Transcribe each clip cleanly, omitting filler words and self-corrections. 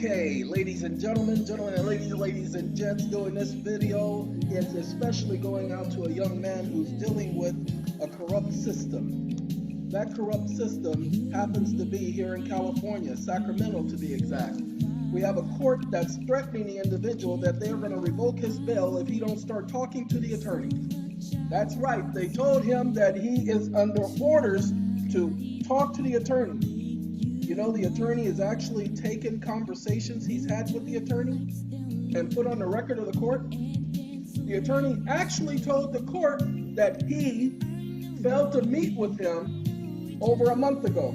Okay, ladies and gentlemen, ladies and gents, doing this video is especially going out to a young man who's dealing with a corrupt system. That corrupt system happens to be here in California, Sacramento to be exact. We have a court that's threatening the individual that they're going to revoke his bail if he don't start talking to the attorney. That's right, they told him that he is under orders to talk to the attorney. You know, the attorney has actually taken conversations he's had with the attorney and put on the record of the court. The attorney actually told the court that he failed to meet with him over a month ago.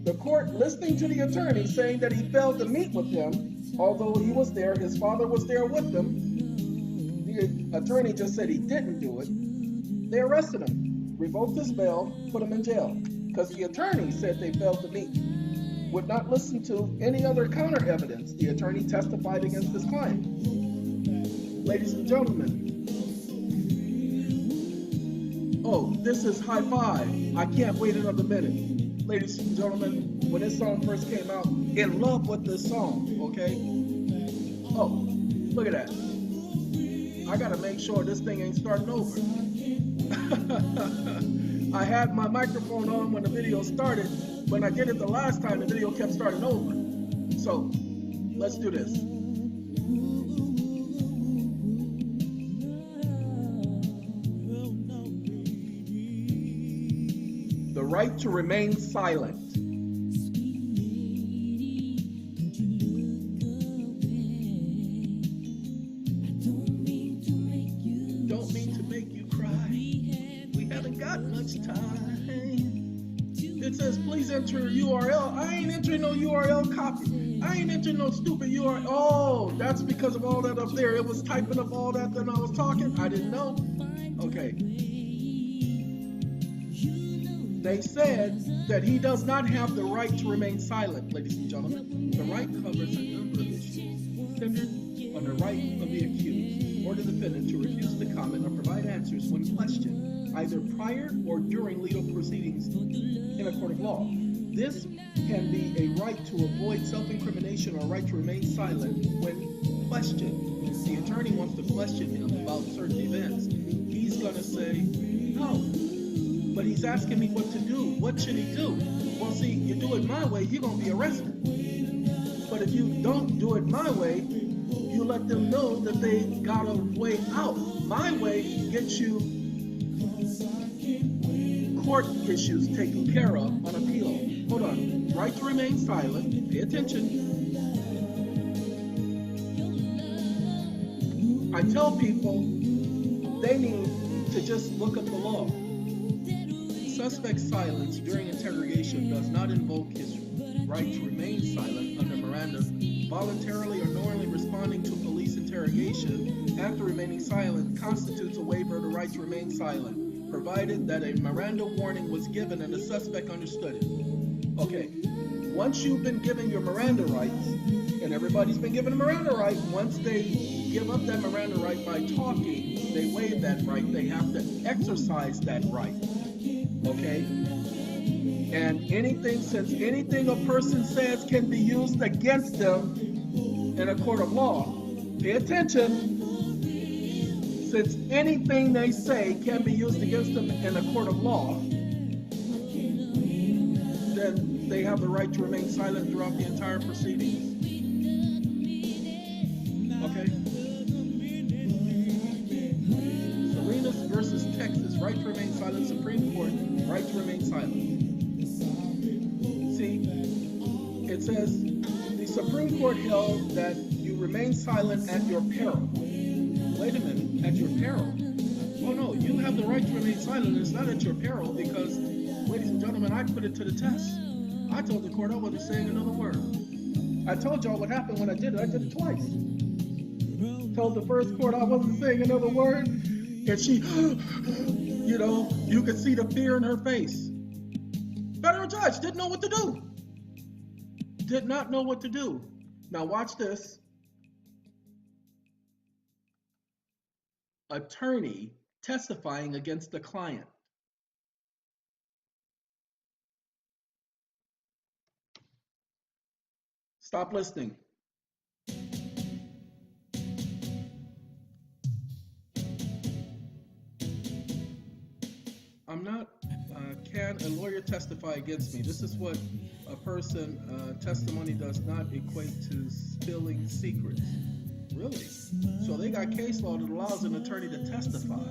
The court listening to the attorney saying that he failed to meet with him, although he was there, his father was there with him. The attorney just said he didn't do it. They arrested him, revoked his bail, put him in jail, because the attorney said they failed to meet. Would not listen to any other counter evidence. The attorney testified against his client. Ladies and gentlemen, oh, this is high five. I can't wait another minute. Ladies and gentlemen, when this song first came out, in love with this song, okay? Oh, look at that. I gotta make sure this thing ain't starting over. I had my microphone on when the video started. When I did it the last time, the video kept starting over. So, let's do this. The right to remain silent. Don't mean to make you cry. We haven't got much time. It says, please enter URL. I ain't entering no URL copy. I ain't entering no stupid URL. Oh, that's because of all that up there. It was typing up all that when I was talking. I didn't know. Okay. They said that he does not have the right to remain silent, ladies and gentlemen. The right covers a number of issues centered on the right of the accused or the defendant to refuse to comment or provide answers when questioned, either prior or during legal proceedings in a court of law. This can be a right to avoid self-incrimination or a right to remain silent when questioned. If the attorney wants to question him about certain events, he's going to say, no. But he's asking me what to do. What should he do? Well, see, you do it my way, you're going to be arrested. But if you don't do it my way, you let them know that they got a way out. My way gets you court issues taken care of on appeal. Hold on. Right to remain silent. Pay attention. I tell people they need to just look at the law. Suspect's silence during interrogation does not invoke his right to remain silent under Miranda. Voluntarily or knowingly responding to police interrogation after remaining silent constitutes a waiver of the right to remain silent, provided that a Miranda warning was given and the suspect understood it. Okay, once you've been given your Miranda rights, and everybody's been given a Miranda right, once they give up that Miranda right by talking, they waive that right. They have to exercise that right. Okay? And since anything a person says can be used against them in a court of law, pay attention. Since anything they say can be used against them in a court of law, then they have the right to remain silent throughout the entire proceedings. Okay? Salinas versus Texas, right to remain silent, Supreme Court, right to remain silent. See, it says the Supreme Court held that you remain silent at your peril. Wait a minute, at your peril? Oh no, you have the right to remain silent. It's not at your peril because, ladies and gentlemen, I put it to the test. I told the court I wasn't saying another word. I told y'all what happened when I did it. I did it twice. Told the first court I wasn't saying another word, and she, you know, you could see the fear in her face. Federal judge didn't know what to do. Did not know what to do. Now watch this. Attorney testifying against the client. Stop listening. I'm not, can a lawyer testify against me? This is what a person, testimony does not equate to spilling secrets. Really? So they got case law that allows an attorney to testify.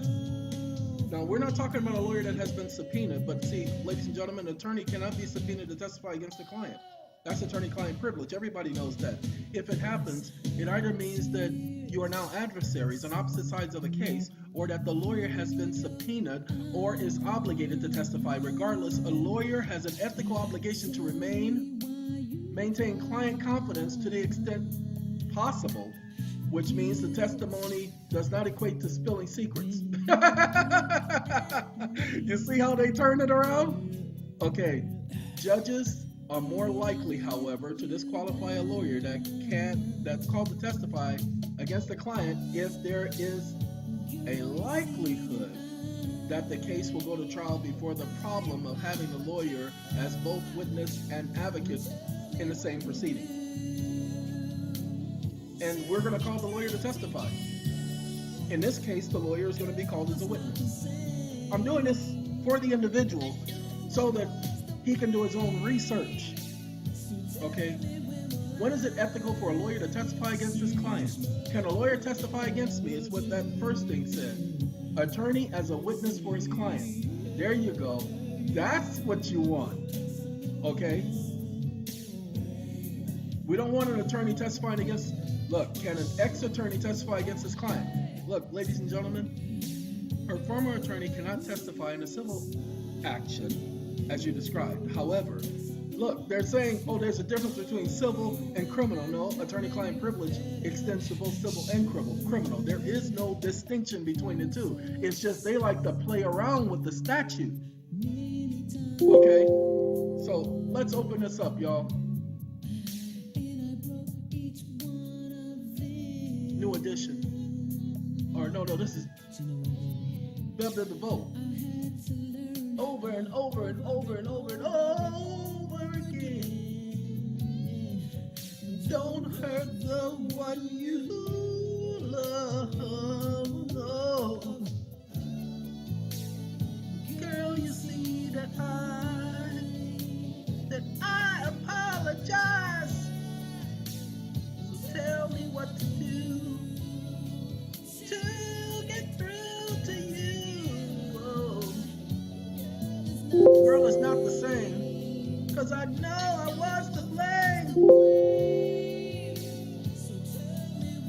Now, we're not talking about a lawyer that has been subpoenaed, but see, ladies and gentlemen, an attorney cannot be subpoenaed to testify against a client. That's attorney-client privilege. Everybody knows that. If it happens, it either means that you are now adversaries on opposite sides of a case, or that the lawyer has been subpoenaed or is obligated to testify. Regardless, a lawyer has an ethical obligation to maintain client confidence to the extent possible, which means the testimony does not equate to spilling secrets. You see how they turn it around? Okay, judges are more likely, however, to disqualify a lawyer that's called to testify against the client if there is a likelihood that the case will go to trial before the problem of having a lawyer as both witness and advocate in the same proceeding. And we're going to call the lawyer to testify. In this case, the lawyer is going to be called as a witness. I'm doing this for the individual so that he can do his own research. Okay? When is it ethical for a lawyer to testify against his client? Can a lawyer testify against me? Is what that first thing said. Attorney as a witness for his client. There you go. That's what you want. Okay? We don't want an attorney testifying against... Look, can an ex-attorney testify against his client? Look, ladies and gentlemen, her former attorney cannot testify in a civil action as you described. However, look, they're saying, oh, there's a difference between civil and criminal. No, attorney-client privilege extends to both civil and criminal. There is no distinction between the two. It's just they like to play around with the statute. Okay? So let's open this up, y'all. New edition. Or no, this is Better the Vote. Over and over and over and over and over again. Don't hurt the one you love. No. Girl, you see that I apologize. So tell me what to do to get through to you. Oh. Girl, it's not the same, 'cause I know I was to blame.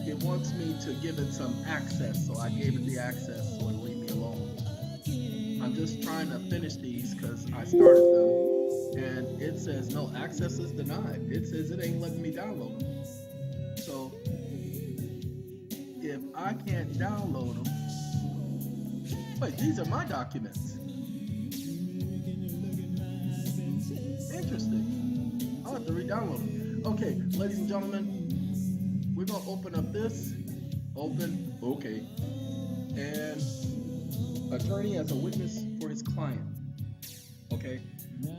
It wants me to give it some access, so I gave it the access so it'll leave me alone. I'm just trying to finish these because I started them, and it says no, access is denied. It says it ain't letting me download them. So if I can't download them, wait, these are my documents. Interesting. I'll have to re-download them. Okay, ladies and gentlemen, we're gonna open up this. Open, okay. And attorney as a witness for his client. Okay.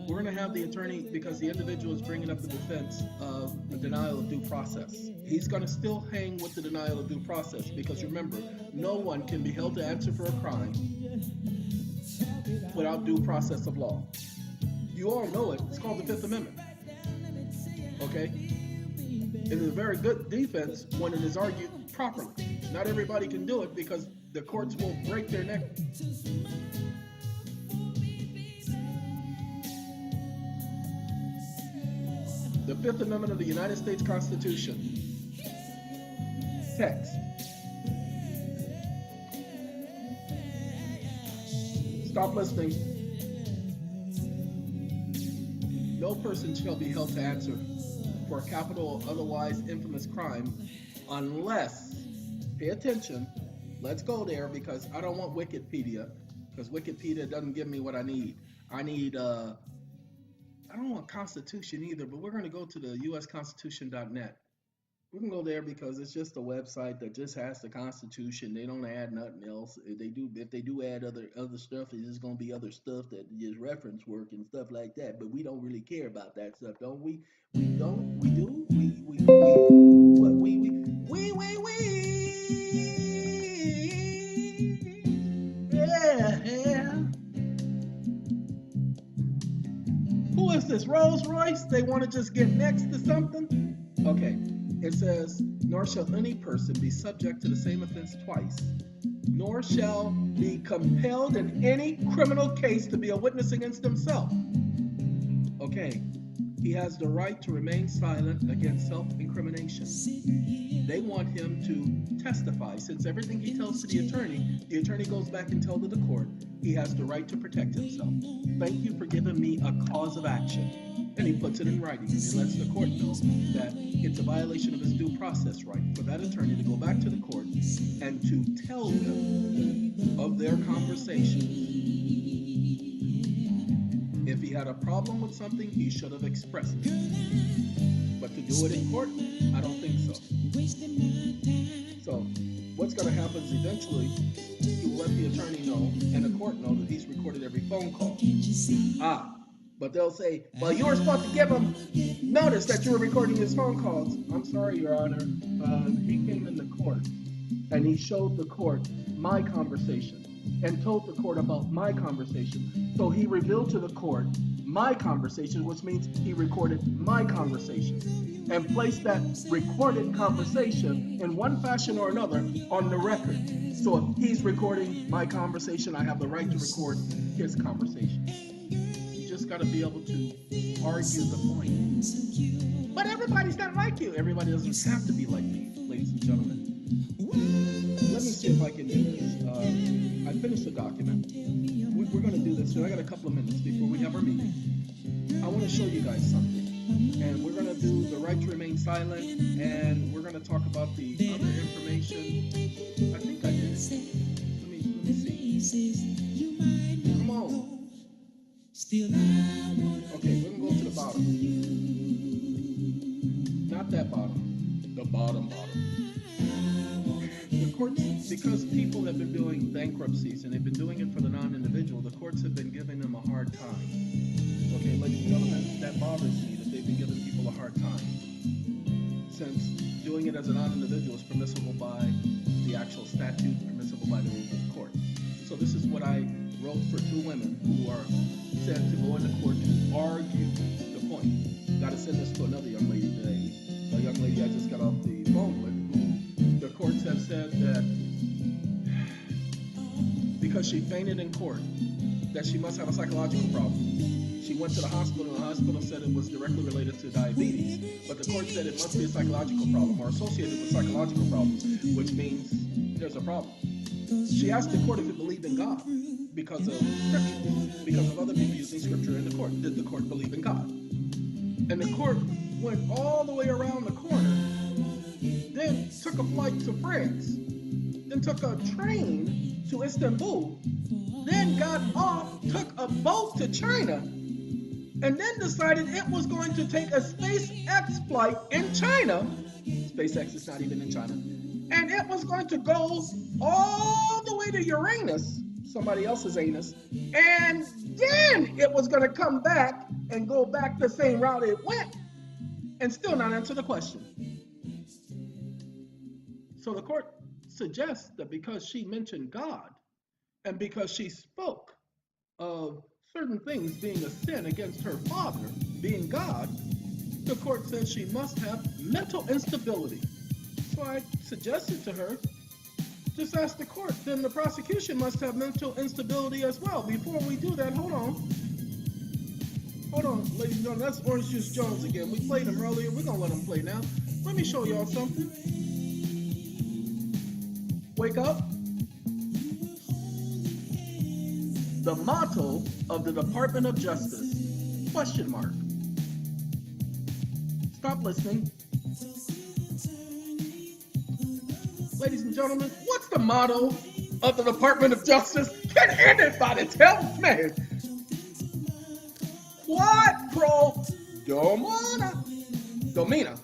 We're gonna have the attorney because the individual is bringing up the defense of the denial of due process. He's gonna still hang with the denial of due process because remember, no one can be held to answer for a crime without due process of law. You all know it. It's called the Fifth Amendment. Okay? It is a very good defense when it is argued properly. Not everybody can do it because the courts will break their neck. The Fifth Amendment of the United States Constitution. Text. Stop listening. No person shall be held to answer for a capital or otherwise infamous crime unless, pay attention, let's go there because I don't want Wikipedia because Wikipedia doesn't give me what I need. I don't want Constitution either, but we're going to go to the usconstitution.net. We can go there because it's just a website that just has the Constitution. They don't add nothing else. If they do add other stuff, it's just gonna be other stuff that is reference work and stuff like that. But we don't really care about that stuff, don't we? We don't. We do. What we. Yeah. this, Rolls Royce? They want to just get next to something? Okay, it says, nor shall any person be subject to the same offense twice, nor shall be compelled in any criminal case to be a witness against himself. Okay, he has the right to remain silent against self-incrimination. They want him to testify. Since everything he tells to the attorney goes back and tells to the court, he has the right to protect himself. Thank you for giving me a cause of action. And he puts it in writing, and he lets the court know that it's a violation of his due process right for that attorney to go back to the court and to tell them of their conversation. If he had a problem with something, he should have expressed it. But to do it in court, I don't think so. So what's going to happen is eventually he will let the attorney know and the court know that he's recorded every phone call. But they'll say, well, you were supposed to give him notice that you were recording his phone calls. I'm sorry, Your Honor. He came in the court and he showed the court my conversation and told the court about my conversation. So he revealed to the court my conversation, which means he recorded my conversation and placed that recorded conversation in one fashion or another on the record. So if he's recording my conversation, I have the right to record his conversation. You just got to be able to argue the point. But everybody's not like you. Everybody doesn't have to be like me, ladies and gentlemen. Let me see if I can do this. I finished the document. We're going to do this. So I got a couple of minutes before we have our meeting. I want to show you guys something. And we're going to do the right to remain silent. And we're going to talk about the other information. I think I did it. Let me see. Come on. Okay, we're going to go to the bottom. Not that bottom. The bottom. The courts, because people have been doing bankruptcies and they've been doing it for the non-individual, the courts have been giving them a hard time. Okay, ladies and gentlemen, that bothers me that they've been giving people a hard time. Since doing it as a non-individual is permissible by the actual statute, permissible by the rules of the court. So this is what I wrote for two women who are said to go into court to argue the point. Got to send this to another young lady today. A young lady I just got off the phone with, who the courts have said that because she fainted in court, that she must have a psychological problem. She went to the hospital, and the hospital said it was directly related to diabetes, but the court said it must be a psychological problem or associated with psychological problems, which means there's a problem. She asked the court if it believed in God because of scripture, because of other people using scripture in the court. Did the court believe in God? And the court went all the way around the corner, then took a flight to France, then took a train to Istanbul, then got off, took a boat to China, and then decided it was going to take a SpaceX flight in China. SpaceX is not even in China. And it was going to go all the way to Uranus, somebody else's anus, and then it was going to come back and go back the same route it went and still not answer the question. So the court suggests that because she mentioned God and because she spoke of certain things being a sin against her father, being God, the court says she must have mental instability. So I suggested to her, just ask the court, then the prosecution must have mental instability as well. Before we do that, hold on, ladies and gentlemen, that's Orange Juice Jones again. We played him earlier, we're gonna let him play now. Let me show y'all something. Wake up. The motto of the Department of Justice, question mark. Stop listening. Ladies and gentlemen, what's the motto of the Department of Justice? Can anybody tell me? Quod pro domina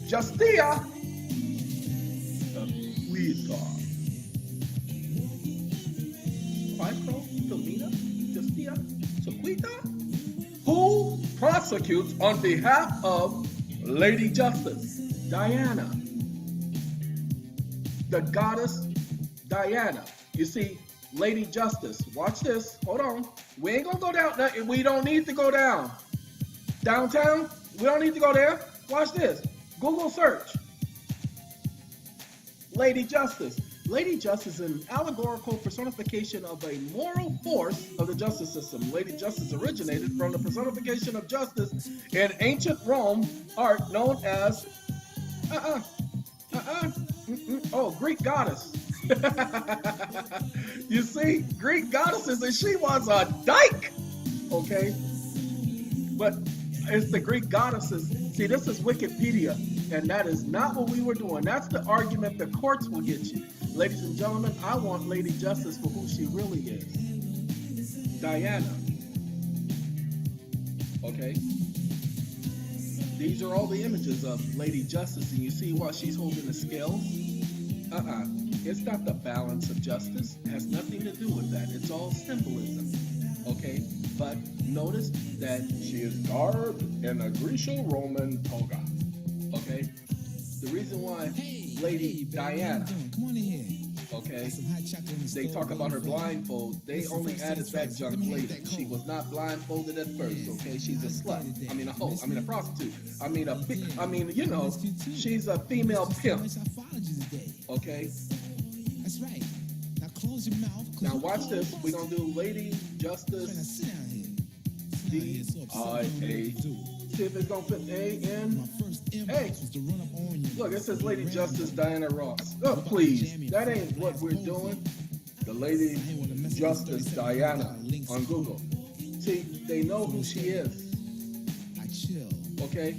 justia sequita. Quod pro domina justia sequita? Who prosecutes on behalf of Lady Justice, Diana? The goddess Diana. You see, Lady Justice, watch this. Hold on. We ain't gonna go down. We don't need to go down. Downtown, we don't need to go there. Watch this. Google search. Lady Justice. Lady Justice is an allegorical personification of a moral force of the justice system. Lady Justice originated from the personification of justice in ancient Rome art known as Greek goddess. You see, Greek goddesses, and she was a dyke. Okay, but it's the Greek goddesses. See, this is Wikipedia, and that is not what we were doing. That's the argument the courts will get you. Ladies and gentlemen, I want Lady Justice for who she really is. Diana. Okay? These are all the images of Lady Justice, and you see why she's holding the scales? It's not the balance of justice. It has nothing to do with that. It's all symbolism. Okay? But notice that she is garbed in a Greco-Roman toga. Okay? The reason why Lady Diana, okay, they talk about her blindfold, they only added that junk later. She was not blindfolded at first, okay? She's a slut. I mean a hoe. I mean a prostitute. You know, she's a female pimp. Okay? That's right. Now close your mouth. Now watch this. We're gonna do Lady Justice D-I-A. See if it's gonna fit A-N. Hey, look, it says Lady Justice Diana Ross. Oh, please, that ain't what we're doing. The Lady Justice Diana on Google. See, they know who she is. Okay?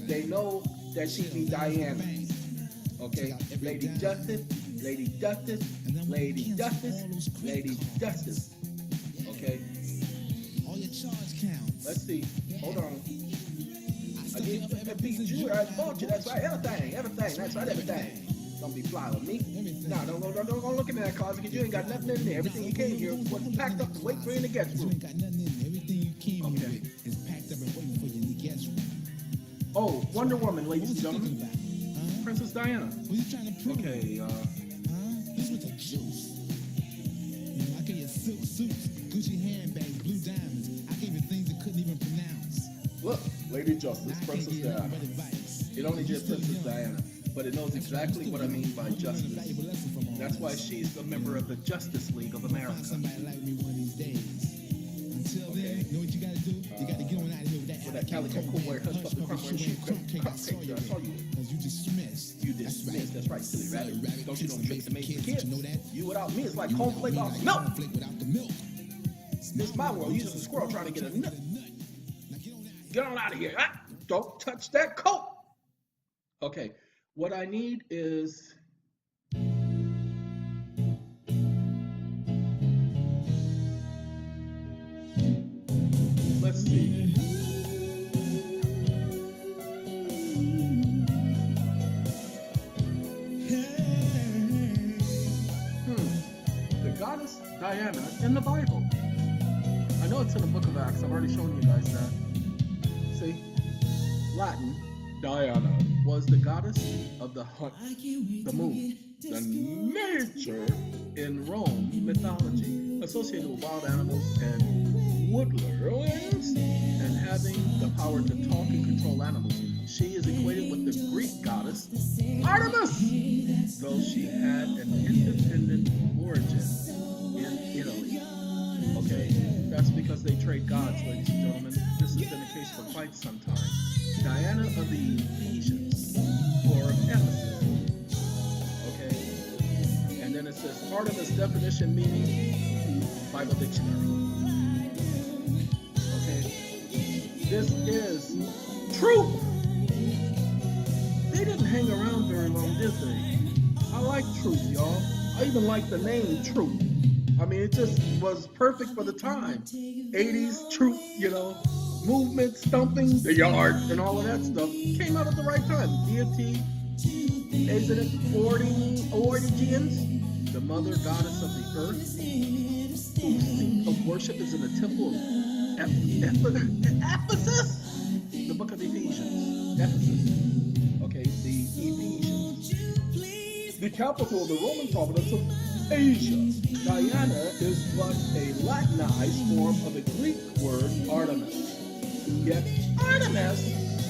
They know that she be Diana. Okay? Lady Justice, Lady Justice, Lady Justice, Lady Justice. Okay? Let's see. Hold on. I beat you, I bought you, that's right, everything, that's right, everything. Don't be fly with me. No, don't go look in that closet because you ain't got nothing in there. Everything you came here was packed up to wait for you in the guest room. Okay. Oh, Wonder Woman, ladies and gentlemen. Princess Diana. Okay, This with the juice. I gave you silk suits, Gucci handbags, blue diamonds. I gave you things that couldn't even pronounce. Look, Lady Justice, Princess Diana. It only just Princess Diana, but it knows exactly what I mean by justice. That's why she's a member of the Justice League of America. Okay. Know what you gotta do? You gotta get on out of here with that. With that calico cool wear, hush puppy, crumb wear, shoe cupcake. I saw you. Cause you dismissed. You dismissed. That's right, silly rabbit. Don't you know tricks to make the kids? You without me, it's like cornflake off milk. This is my world. You just a squirrel trying to get a nut. Get on out of here. Don't touch that coat. Okay, what I need is... Let's see. The goddess Diana in the Bible. I know it's in the book of Acts. I've already shown you guys that. See, Latin, Diana was the goddess of the hunt, the moon, the nature in Rome mythology, associated with wild animals and woodlands, and having the power to talk and control animals. She is equated with the Greek goddess Artemis, though she had an independent origin in Italy. Okay, that's because they trade gods, ladies and gentlemen. This has been the case for quite some time. Diana of the Ephesians, or of Ephesus. Okay, and then it says Artemis definition meaning Bible dictionary. Okay, this is truth. They didn't hang around very long, did they? I like truth, y'all. I even like the name Truth. I mean, it just was perfect for the time. 80s, truth, you know, movement, stumping, the yard, and all of that stuff came out at the right time. Deity, isn't it 40 origins? The mother goddess of the earth, whose seat of worship is in the temple of Ephesus? The book of Ephesians. Ephesus. Okay, the Ephesians. The capital of the Roman province of Asia. Diana is but a Latinized form of the Greek word Artemis, Yet Artemis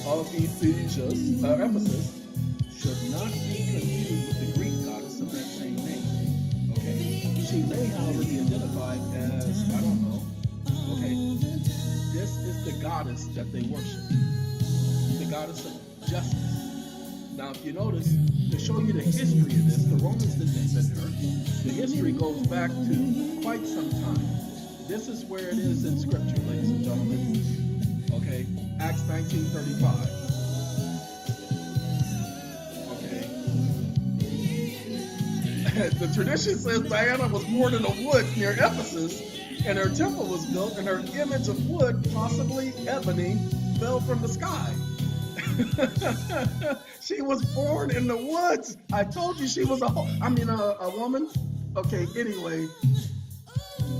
of Ephesus should not be confused with the Greek goddess of that same name. Okay? She may, however, be identified as, I don't know. Okay? This is the goddess that they worship. The goddess of justice. Now, if you notice, to show you the history of this, the Romans didn't invent her. The history goes back to quite some time. This is where it is in Scripture, ladies and gentlemen. Okay, Acts 19:35. Okay. The tradition says Diana was born in a wood near Ephesus, and her temple was built, and her image of wood, possibly ebony, fell from the sky. She was born in the woods. I told you she was a woman. Okay, anyway.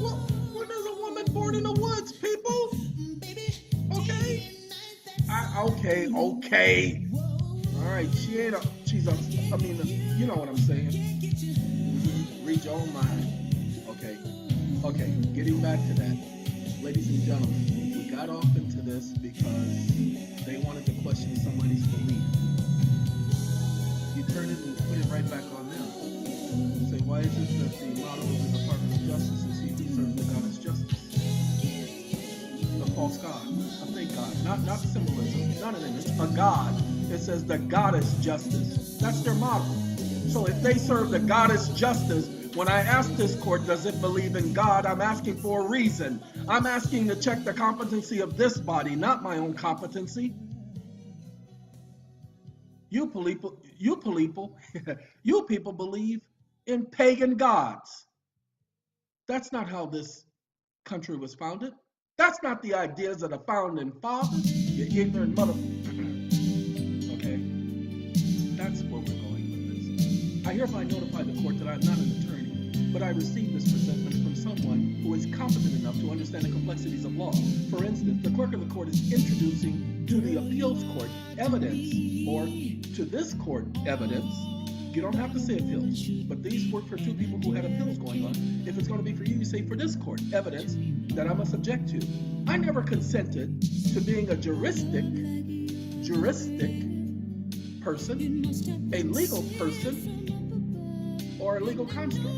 Well, when there's a woman born in the woods, people? Okay? Okay. All right, you know what I'm saying. Read your own mind. Okay, getting back to that. Ladies and gentlemen, we got off into this because they wanted to question somebody's belief. You turn it and put it right back on them. Say, why is it that the motto of the Department of Justice is he who serves the God is justice? The false God, a fake God, not symbolism, not an image, a God. It says the goddess justice. That's their motto. So if they serve the goddess justice, when I ask this court, does it believe in God? I'm asking for a reason. I'm asking to check the competency of this body, not my own competency. You people believe in pagan gods. That's not how this country was founded. That's not the ideas of the founding fathers, you ignorant mother. Okay, that's where we're going with this. I hereby notify the court that I'm not an attorney, but I received this presentment from someone who is competent enough to understand the complexities of law. For instance, the clerk of the court is introducing to the appeals court evidence, or to this court evidence. You don't have to say appeals, but these work for two people who had appeals going on. If it's going to be for you, you say for this court evidence that I'm a subject to. I never consented to being a juristic person, a legal person, or a legal construct.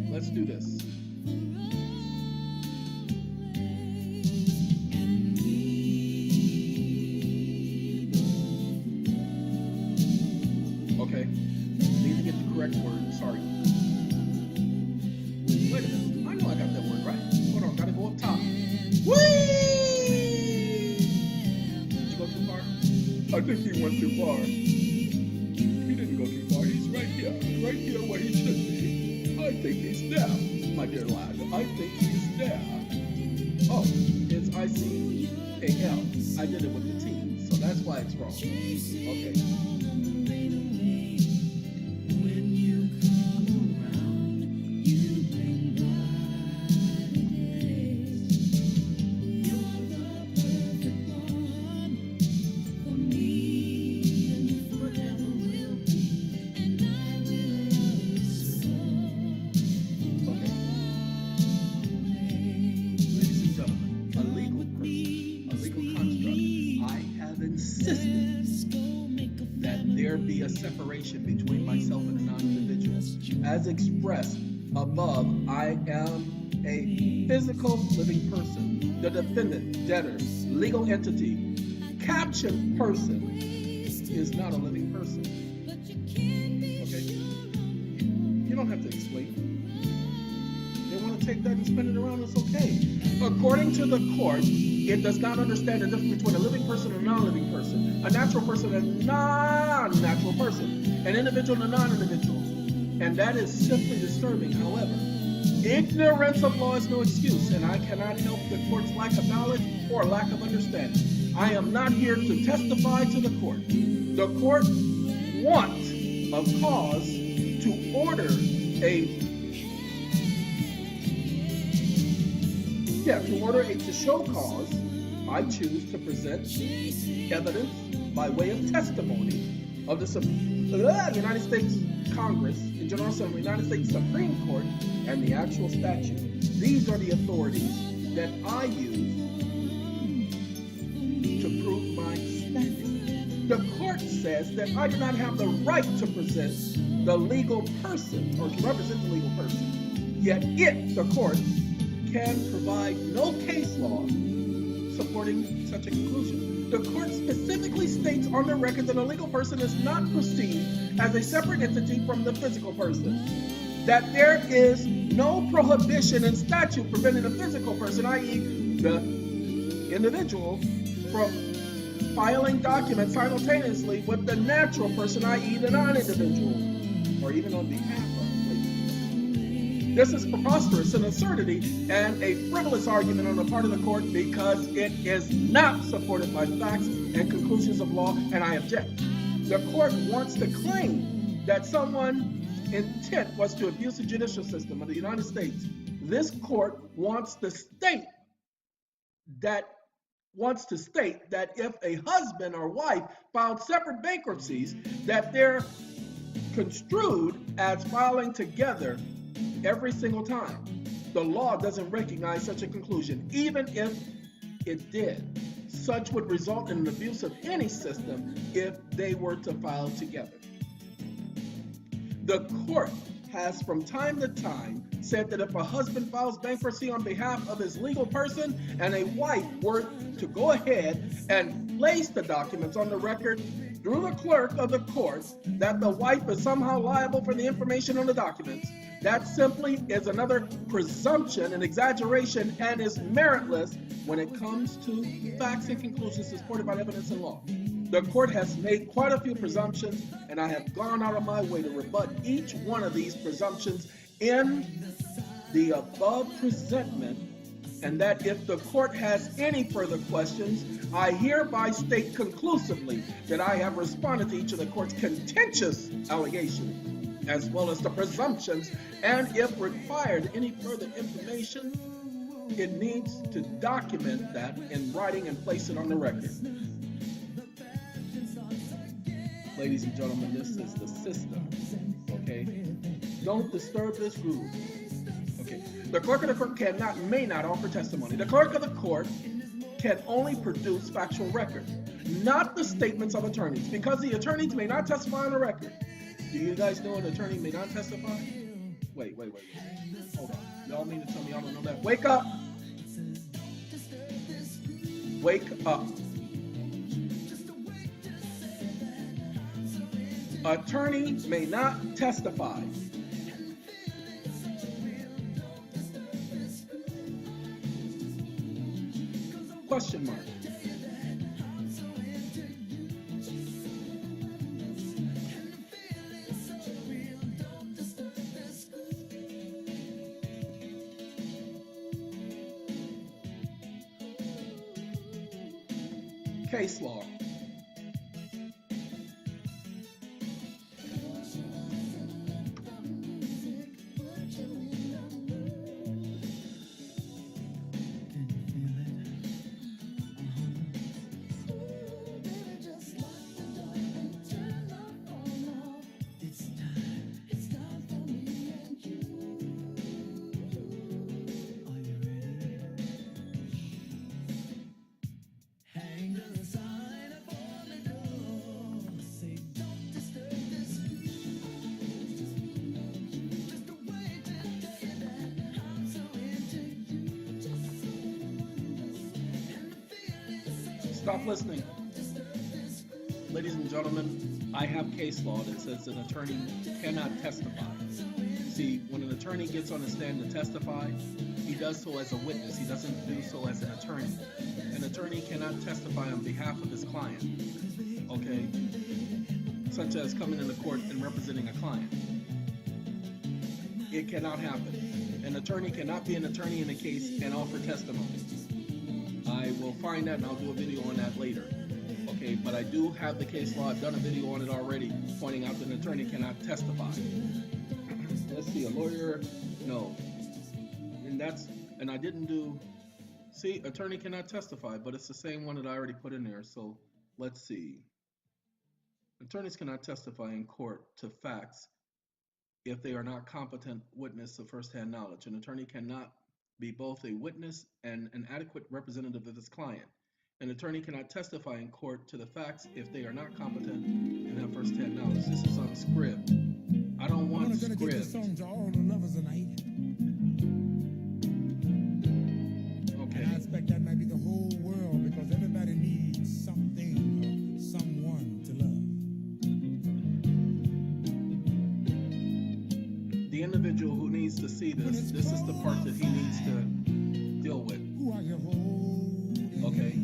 Let's do this. Okay, need to get the correct word, sorry. Wait a minute, I know I got that word right. Hold on, gotta go up top. Whee! Did you go too far? I think he went too far. He didn't go too far, he's right here where he should be. I think he's there, my dear lad, I think he's there. Oh, it's ICAL. I did it with the T, so that's why it's wrong. Okay. Be a separation between myself and a non-individual. As expressed above, I am a physical living person. The defendant, debtor, legal entity, captioned person is not a living person. Okay? You don't have to explain. They want to take that and spin it around, it's okay. According to the court, it does not understand the difference between a living person and a non-living person, a natural person and a non-natural person, an individual and a non-individual. And that is simply disturbing. However, ignorance of law is no excuse, and I cannot help the court's lack of knowledge or lack of understanding. I am not here to testify to the court. The court wants a cause to order to show cause. I choose to present evidence by way of testimony of the United States Congress, the General Assembly, United States Supreme Court, and the actual statute. These are the authorities that I use The court says that I do not have the right to present the legal person or to represent the legal person. Yet it, the court, can provide no case law supporting such a conclusion. The court specifically states on the record that a legal person is not perceived as a separate entity from the physical person, that there is no prohibition in statute preventing the physical person, i.e. the individual, from filing documents simultaneously with the natural person, i.e. the non-individual, or even on behalf of. This is preposterous, an absurdity, and a frivolous argument on the part of the court because it is not supported by facts and conclusions of law, and I object. The court wants to claim that someone's intent was to abuse the judicial system of the United States. This court wants to state that if a husband or wife filed separate bankruptcies, that they're construed as filing together every single time. The law doesn't recognize such a conclusion, even if it did. Such would result in an abuse of any system if they were to file together. The court has from time to time said that if a husband files bankruptcy on behalf of his legal person and a wife were to go ahead and place the documents on the record through the clerk of the court, that the wife is somehow liable for the information on the documents. That simply is another presumption and exaggeration and is meritless when it comes to facts and conclusions supported by evidence and law. The court has made quite a few presumptions, and I have gone out of my way to rebut each one of these presumptions in the above presentment, and that if the court has any further questions, I hereby state conclusively that I have responded to each of the court's contentious allegations, as well as the presumptions, and if required any further information, it needs to document that in writing and place it on the record. Ladies and gentlemen, this is the system, okay? Don't disturb this rule, okay? The clerk of the court may not offer testimony. The clerk of the court can only produce factual records, not the statements of attorneys, because the attorneys may not testify on the record. Do you guys know an attorney may not testify? Wait. Hold on. Y'all mean to tell me y'all don't know that? Wake up! Wake up. Attorneys may not testify. Question mark. Case law. Stop listening. Ladies and gentlemen, I have case law that says an attorney cannot testify. See, when an attorney gets on the stand to testify, he does so as a witness. He doesn't do so as an attorney. An attorney cannot testify on behalf of his client, okay? Such as coming into court and representing a client. It cannot happen. An attorney cannot be an attorney in a case and offer testimony. I will find that and I'll do a video on that later. Okay, but I do have the case law. I've done a video on it already, pointing out that an attorney cannot testify. Let's see, a lawyer, no. And I didn't do, see, attorney cannot testify, but it's the same one that I already put in there. So let's see. Attorneys cannot testify in court to facts if they are not competent witness of firsthand knowledge. An attorney cannot be both a witness and an adequate representative of his client. An attorney cannot testify in court to the facts if they are not competent and have first-hand knowledge. This is on script. I don't want script. I'm gonna dedicate this song to all the lovers tonight. Okay. And I expect that might be the whole world, because everybody needs something or someone to love. The individual who needs to see this is the part that he needs to deal with. Okay.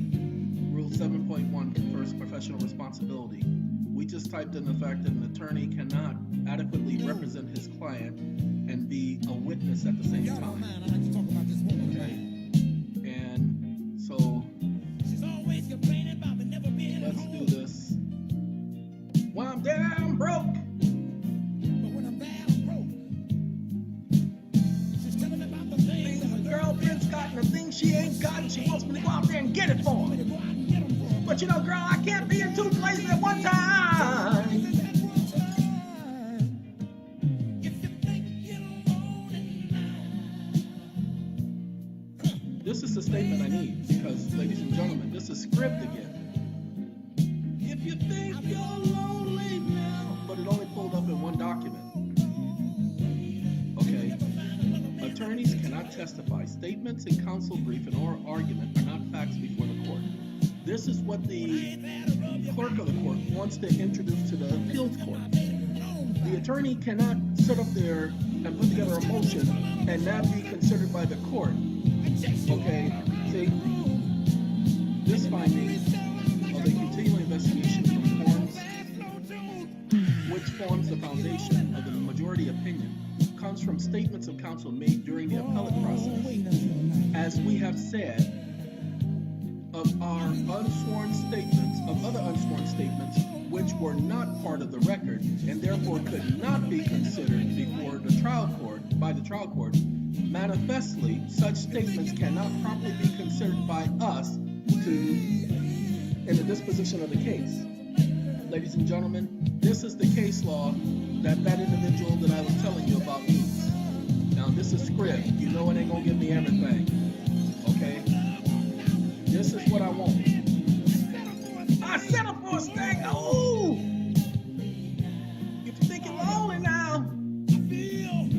Rule 7.1 confers professional responsibility. We just typed in the fact that an attorney cannot adequately represent his client and be a witness at the same time. I like to talk about this woman. Okay. And so She's always complaining about me never being let's home. do this. When I'm down broke. But when I'm down broke, she's telling me about the things The girl Ben's gotten the things she ain't gotten. She wants me to go out there and get it for her. But you know, girl, I can't be in two places at one time. This is the statement I need, because, ladies and gentlemen, this is script again. If you think you're lonely now, but it only pulled up in one document. Okay. Attorneys cannot testify. Statements in counsel brief and oral argument are not facts before the court. This is what the clerk of the court wants to introduce to the appeals court. The attorney cannot sit up there and put together a motion and not be considered by the court. Okay, see, this finding of a continuing investigation which forms the foundation of the majority opinion comes from statements of counsel made during the appellate process. As we have said, of our unsworn statements, of other unsworn statements, which were not part of the record and therefore could not be considered before the trial court, by the trial court, manifestly, such statements cannot properly be considered by us in the disposition of the case. Ladies and gentlemen, this is the case law that individual that I was telling you about needs. Now, this is script. You know it ain't gonna give me everything. Okay? This is what I want. I set up for a stag. Ooh! If you think you're lonely now,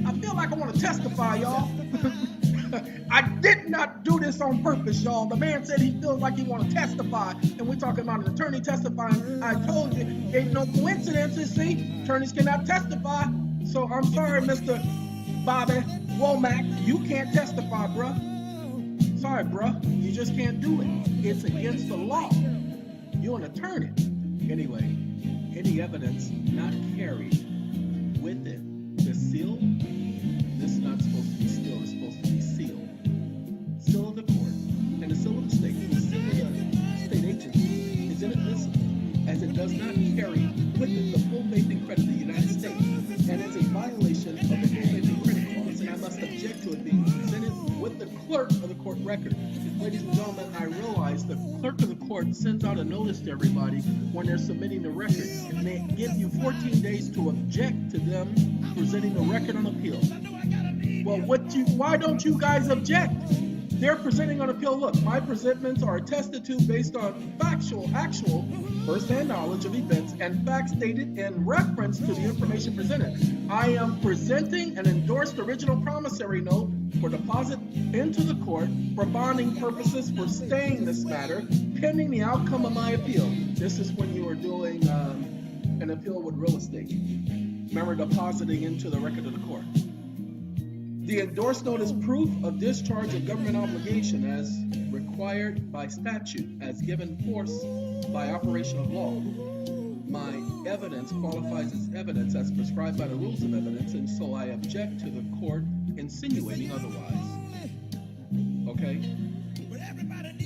I feel like I want to testify, y'all. I did not do this on purpose, y'all. The man said he feels like he want to testify, and we're talking about an attorney testifying. I told you, ain't no coincidences, see? Attorneys cannot testify. So I'm sorry, Mr. Bobby Womack, you can't testify, bruh. Sorry, bruh, you just can't do it. It's against the law. You're an attorney. Anyway, any evidence not carried with it, the seal, this is not supposed to be sealed, it's supposed to be sealed. Seal of the court, and the seal of the state, the seal of the state agency is inadmissible, as it does not carry with it the full faith and credit of the United States, and is a violation of the full faith and credit clause, and I must object to it being presented with the clerk of the court record. Ladies and gentlemen, I realize the clerk of the court sends out a notice to everybody when they're submitting the record, and they give you 14 days to object to them presenting the record on appeal. Well, why don't you guys object? They're presenting on appeal. Look, my presentments are attested to based on actual, first-hand knowledge of events and facts stated in reference to the information presented. I am presenting an endorsed original promissory note for deposit into the court for bonding purposes for staying this matter pending the outcome of my appeal. This is when you are doing an appeal with real estate. Remember, depositing into the record of the court. The endorsed note is proof of discharge of government obligation as required by statute, as given force by operation of law. My evidence qualifies as evidence as prescribed by the rules of evidence, and so I object to the court insinuating otherwise. Okay?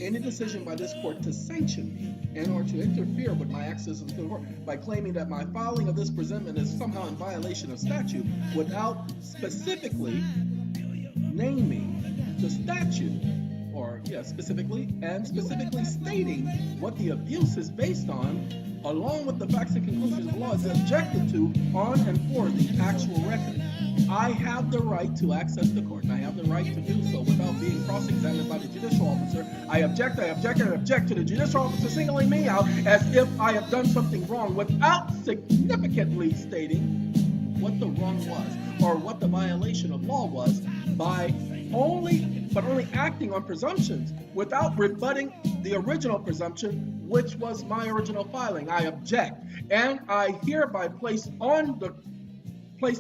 Any decision by this court to sanction me and or to interfere with my access to the court by claiming that my filing of this presentment is somehow in violation of statute without specifically naming the statute, specifically stating what the abuse is based on, along with the facts and conclusions of the law, is objected to on and for the actual record. I have the right to access the court, and I have the right to do so without being cross-examined by the judicial officer. I object to the judicial officer singling me out as if I have done something wrong without significantly stating what the wrong was or what the violation of law was by only acting on presumptions without rebutting the original presumption, which was my original filing. I object, and I hereby place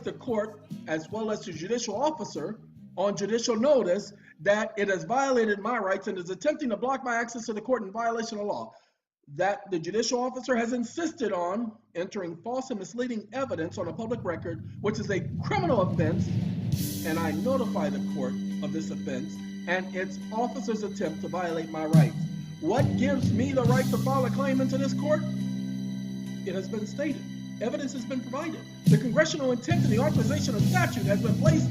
the court as well as the judicial officer on judicial notice that it has violated my rights and is attempting to block my access to the court in violation of law. That the judicial officer has insisted on entering false and misleading evidence on a public record, which is a criminal offense, and I notify the court of this offense and its officer's attempt to violate my rights. What gives me the right to file a claim into this court? It has been stated. Evidence has been provided. The congressional intent and the authorization of statute has been placed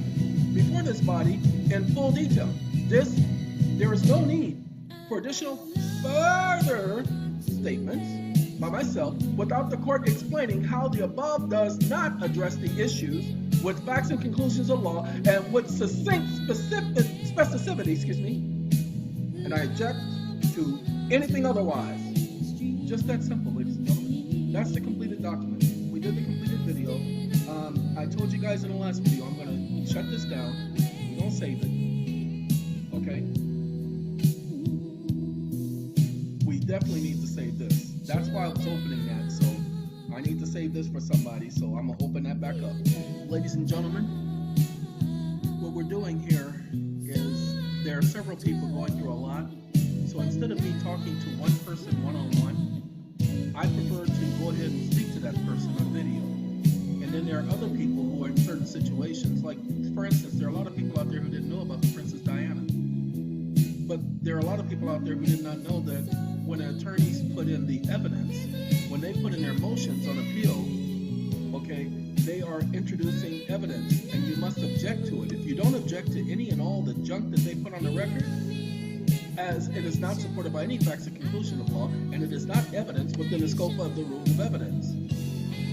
before this body in full detail. There is no need for additional further statements by myself without the court explaining how the above does not address the issues with facts and conclusions of law and with succinct specificity, and I object to anything otherwise. Just that simple, ladies and gentlemen. That's the completed document. We did the completed video. I told you guys in the last video, I'm going to shut this down. We're going to save it. Okay? We definitely need to save this. That's why I was opening that. So I need to save this for somebody. So I'm going to open that back up. Ladies and gentlemen, what we're doing here is there are several people going through a lot. So instead of me talking to one person one-on-one, I prefer to go ahead and speak to that person on video. And then there are other people who are in certain situations. Like, for instance, there are a lot of people out there who didn't know about the Princess Diana. But there are a lot of people out there who did not know that when attorneys put in the evidence, when they put in their motions on appeal, okay, they are introducing evidence, and you must object to it. If you don't object to any and all the junk that they put on the record, as it is not supported by any facts or conclusion of law, and it is not evidence within the scope of the rules of evidence.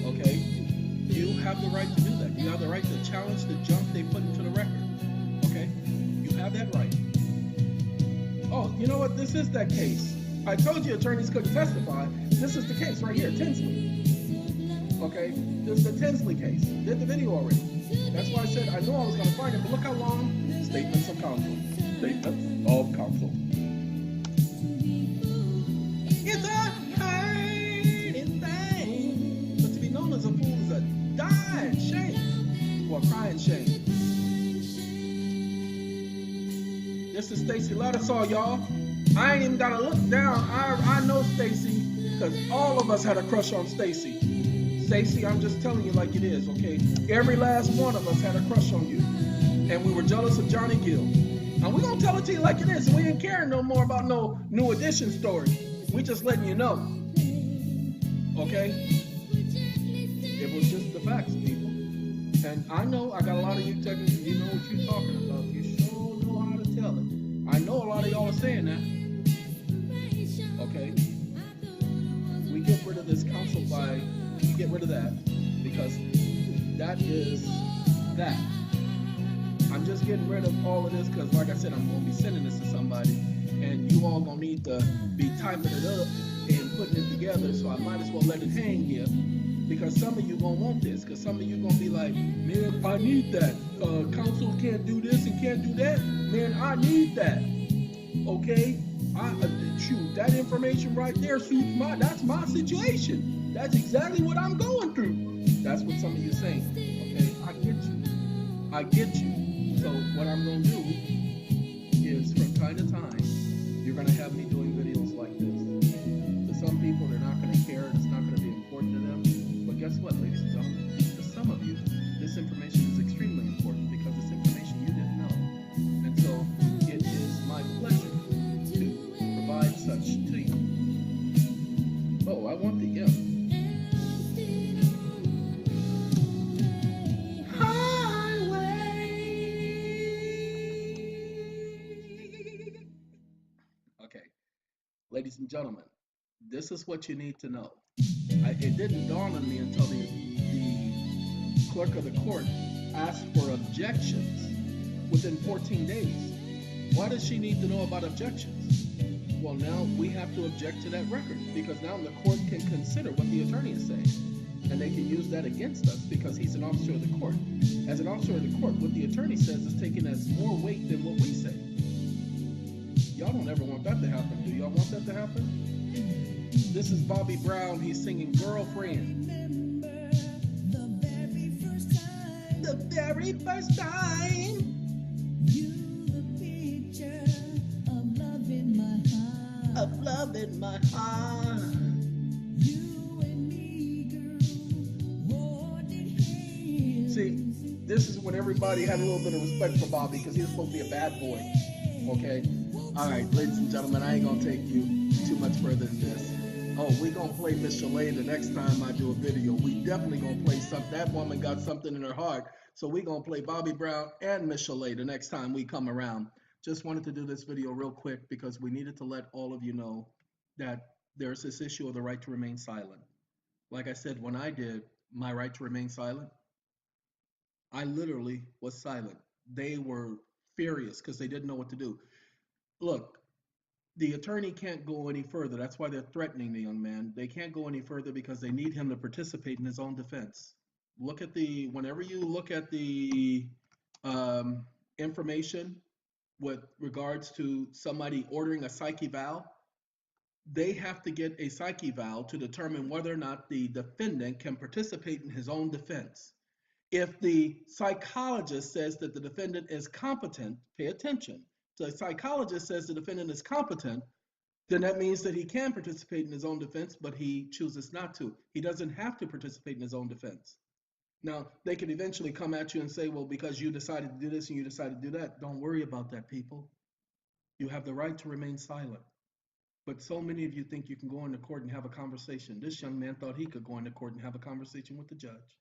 Okay? You have the right to do that. You have the right to challenge the junk they put into the record. Okay? You have that right. Oh, you know what? This is that case. I told you attorneys couldn't testify. This is the case right here, Tinsley. Okay? This is the Tinsley case. Did the video already. That's why I said I knew I was going to find it, but look how long. Statements of counsel. Statements of counsel. It's a hurting thing, but to be known as a fool is a dying shame, or a crying shame. This is Stacy Lattisaw, y'all. I ain't even gotta look down. I know Stacy, because all of us had a crush on Stacy. Stacy, I'm just telling you like it is, okay? Every last one of us had a crush on you, and we were jealous of Johnny Gill. And we're gonna tell it to you like it is, and we ain't caring no more about no new edition story. We just letting you know. Okay? It was just the facts, people. And I know I got a lot of you technically, you know what you're talking about. You sure know how to tell it. I know a lot of y'all are saying that. Okay? We get rid of this counsel by, we get rid of that, because that is that. I'm just getting rid of all of this because, like I said, I'm going to be sending this to somebody, and you all going to need to be typing it up and putting it together, so I might as well let it hang here, because some of you going to want this, because some of you going to be like, man, I need that. Counsel can't do this and can't do that. Man, I need that. Okay? Shoot, that information right there suits that's my situation. That's exactly what I'm going through. That's what some of you are saying. Okay? I get you. I get you. So what I'm going to do is from time to time, you're going to have me doing videos like this. To some people, they're not going to care. It's not going to be important to them. But guess what, ladies and gentlemen? To some of you, this information is extremely important because it's information you didn't know. And so it is my pleasure to provide such to you. Oh, I want the M. Ladies and gentlemen, this is what you need to know. It didn't dawn on me until the clerk of the court asked for objections within 14 days. Why does she need to know about objections? Well, now we have to object to that record because now the court can consider what the attorney is saying. And they can use that against us because he's an officer of the court. As an officer of the court, what the attorney says is taken as more weight than what we say. Y'all don't ever want that to happen. Do y'all want that to happen? This is Bobby Brown. He's singing Girlfriend. The very first time. You the picture of love in my heart. Of love in my heart. You and me, girl, holding hands. See, this is when everybody had a little bit of respect for Bobby because he was supposed to be a bad boy. Okay? Alright, ladies and gentlemen, I ain't gonna take you too much further than this. Oh, we gonna play Miss Chalet the next time I do a video. We definitely gonna play something. That woman got something in her heart. So we gonna play Bobby Brown and Miss Chalet the next time we come around. Just wanted to do this video real quick because we needed to let all of you know that there's this issue of the right to remain silent. Like I said, when I did my right to remain silent, I literally was silent. They were furious because they didn't know what to do. Look, the attorney can't go any further. That's why they're threatening the young man. They can't go any further because they need him to participate in his own defense. Look at whenever you look at the information with regards to somebody ordering a psych eval, they have to get a psych eval to determine whether or not the defendant can participate in his own defense. If the psychologist says that the defendant is competent, pay attention. The psychologist says the defendant is competent, then that means that he can participate in his own defense, but he chooses not to. He doesn't have to participate in his own defense. Now, they could eventually come at you and say, well, because you decided to do this and you decided to do that. Don't worry about that, people. You have the right to remain silent. But so many of you think you can go into court and have a conversation. This young man thought he could go into court and have a conversation with the judge.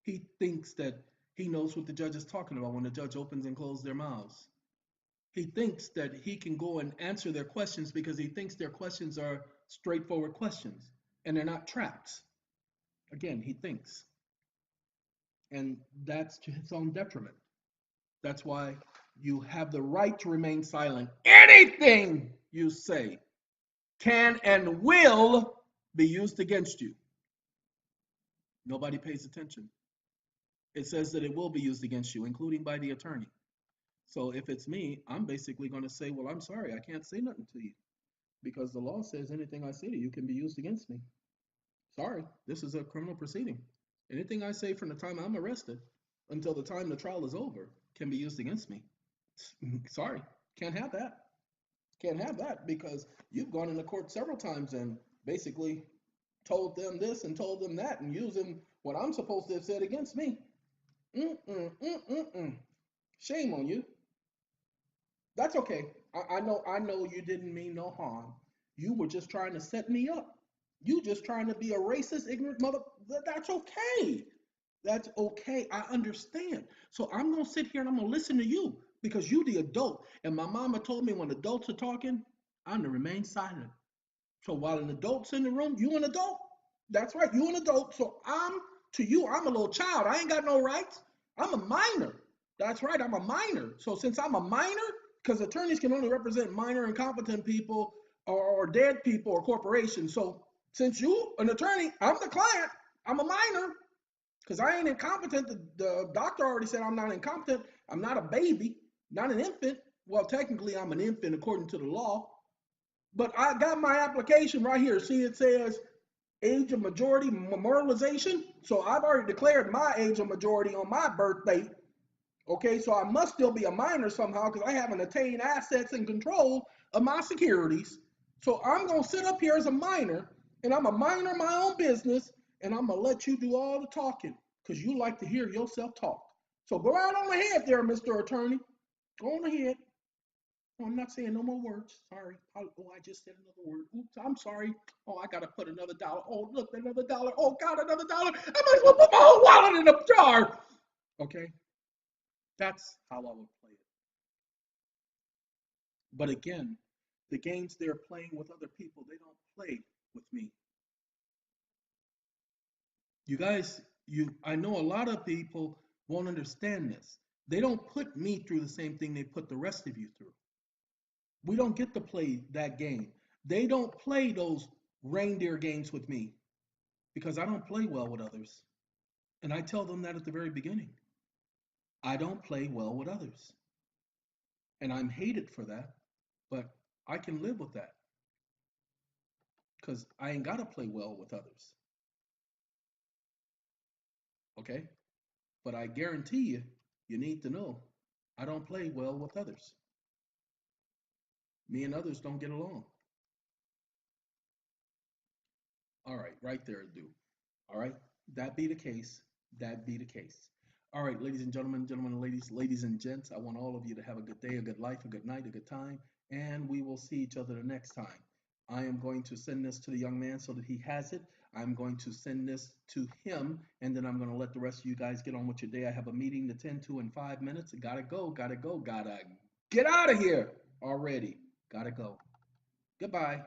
He thinks that he knows what the judge is talking about when the judge opens and closes their mouths. He thinks that he can go and answer their questions because he thinks their questions are straightforward questions and they're not traps. Again, he thinks. And that's to his own detriment. That's why you have the right to remain silent. Anything you say can and will be used against you. Nobody pays attention. It says that it will be used against you, including by the attorney. So if it's me, I'm basically going to say, well, I'm sorry, I can't say nothing to you because the law says anything I say to you can be used against me. Sorry, this is a criminal proceeding. Anything I say from the time I'm arrested until the time the trial is over can be used against me. Sorry, can't have that. Can't have that because you've gone into court several times and basically told them this and told them that and using what I'm supposed to have said against me. Shame on you. That's okay. I know you didn't mean no harm. You were just trying to set me up. You just trying to be a racist, ignorant mother. That's okay. That's okay. I understand. So I'm going to sit here and I'm going to listen to you because you the adult. And my mama told me when adults are talking, I'm to remain silent. So while an adult's in the room, you an adult. That's right. You an adult. So to you, I'm a little child. I ain't got no rights. I'm a minor. That's right. I'm a minor. So since I'm a minor, because attorneys can only represent minor incompetent people or dead people or corporations. So since you an attorney, I'm the client. I'm a minor because I ain't incompetent. The doctor already said I'm not incompetent. I'm not a baby, not an infant. Well, technically, I'm an infant according to the law. But I got my application right here. See, it says age of majority memorialization. So I've already declared my age of majority on my birthday. Okay, so I must still be a minor somehow because I haven't attained assets and control of my securities. So I'm going to sit up here as a minor, and I'm a minor in my own business, and I'm going to let you do all the talking because you like to hear yourself talk. So go out on ahead there, Mr. Attorney. Go on ahead. Oh, I'm not saying no more words. Sorry. I just said another word. Oops, I'm sorry. Oh, I got to put another dollar. Oh, look, another dollar. Oh, God, another dollar. I might as well put my whole wallet in a jar. Okay. That's how I would play it. But again, the games they're playing with other people, they don't play with me. You guys, I know a lot of people won't understand this. They don't put me through the same thing they put the rest of you through. We don't get to play that game. They don't play those reindeer games with me because I don't play well with others. And I tell them that at the very beginning. I don't play well with others. And I'm hated for that, but I can live with that because I ain't got to play well with others. Okay? But I guarantee you, you need to know I don't play well with others. Me and others don't get along. All right, right there, do. All right, that be the case. That be the case. All right, ladies and gentlemen, gentlemen and ladies, ladies and gents, I want all of you to have a good day, a good life, a good night, a good time, and we will see each other the next time. I am going to send this to the young man so that he has it. I'm going to send this to him, and then I'm going to let the rest of you guys get on with your day. I have a meeting to tend to in 5 minutes. Gotta go, gotta go, gotta get out of here already. Gotta go. Goodbye.